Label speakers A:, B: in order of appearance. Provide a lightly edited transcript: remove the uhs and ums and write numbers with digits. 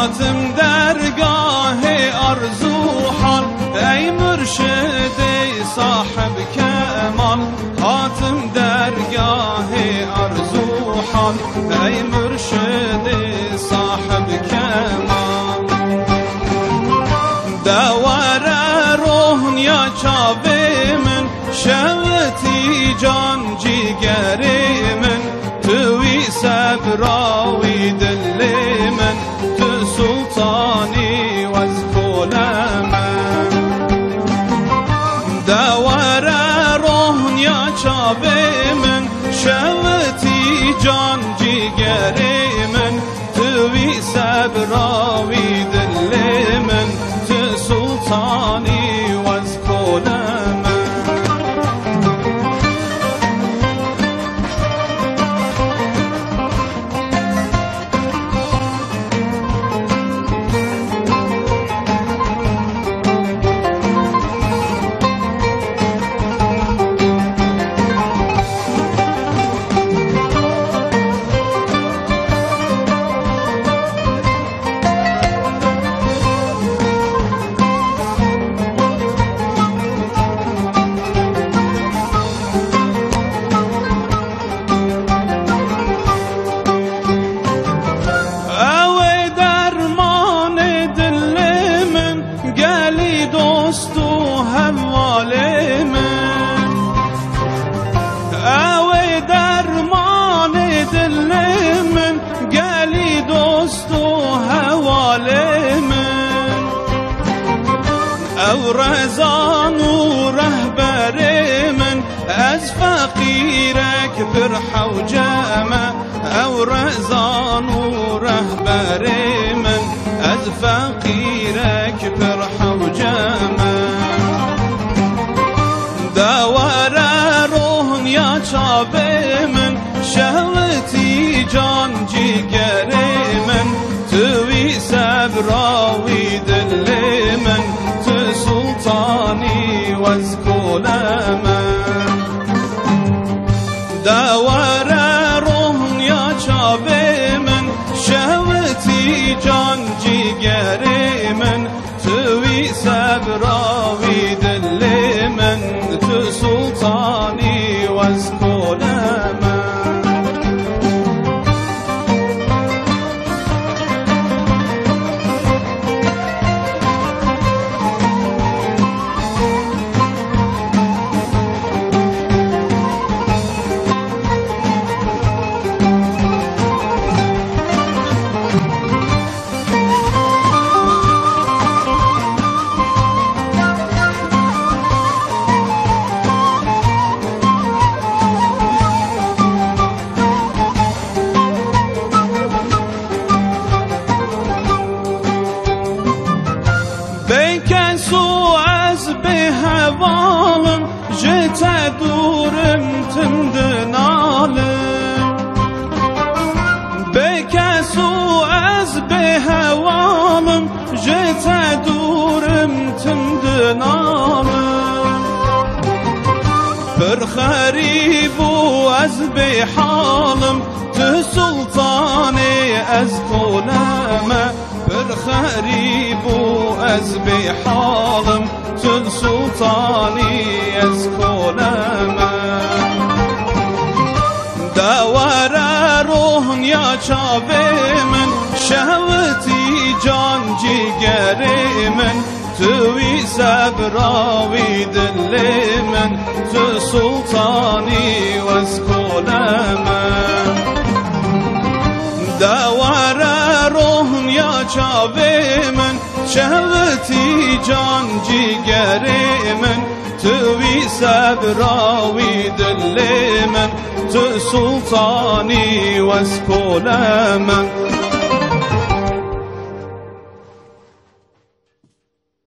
A: هاتم درگاه آرزو حال ای مرشد صاحب کمال هاتم درگاه آرزو حال ای مرشد صاحب کمال دوار روح یا چاوی من شوتی جان جیگری من توی صبراوی دل من تو سلطانی و از کل من دوار روح یا چاوی من شوتی جان جیگری من توی صبراوی دل من تو سلطانی و از کل من دوست و هموال من اوی درمان دل من گلی دوست و حوال من او رزان و رهبر من از فقیرک بر حوجمه او رزان و رهبر من از فقیرک بر حوجمه دوار روح یا چاب من شهوتی جان جیگر من توی صبراوی دل من تو سلطانی و از کل من دوار روح یا چاب من شهوتی جان جیگر من توی صبراوی دل من تو سلطانی و از کل من هوالم جت دورم تمدنالم بکسو از به هوالم جت دورم تمدنالم پر خریب و از به حالم تو سلطانی از کلمه پر خریب و از به حالم تو سلطانی از کلمه دوار روح یا چاب من شهوتی جان جیگر من توی صبراوی دل من تو سلطانی و از کلمه دوار روح یا چاب من شهوتی جان جیگر من توی صبراوی دل من تو سلطانی و از کل من